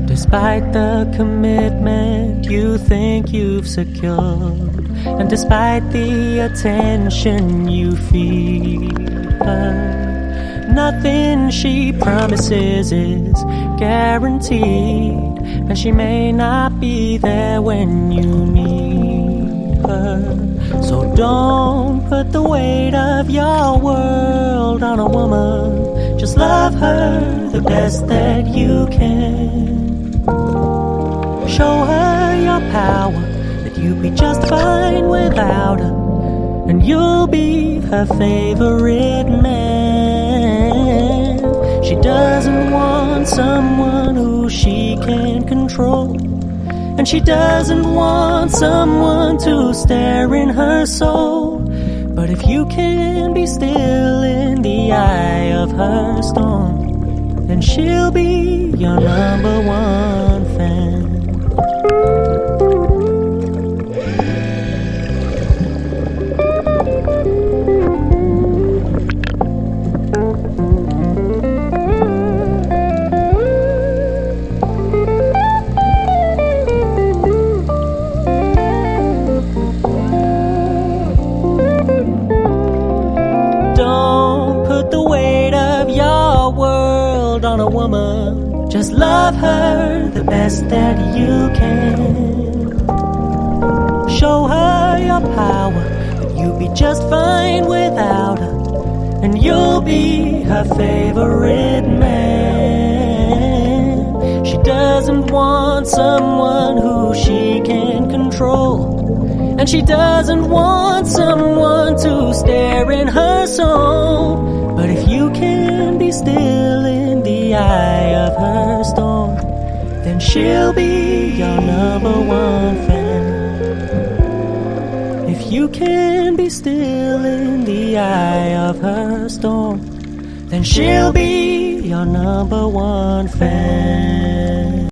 Despite the commitment you think you've secured, and despite the attention you feed her, nothing she promises is guaranteed, and she may not be there when you need her. So don't put the weight of your world on a woman. Just love her the best that you can. Show her your power, that you'd be just fine without her, and you'll be her favorite man. She doesn't want someone who she can control, and she doesn't want someone to stare in her soul. But if you can be still in the eye of her storm, then she'll be your number one fan. On a woman, just love her the best that you can. Show her your power, that you'll be just fine without her, and you'll be her favorite man. She doesn't want someone who she can control, and she doesn't want someone to stare in her soul. But if you can be still in the eye of her storm, then she'll be your number one fan. If you can be still in the eye of her storm, then she'll be your number one fan.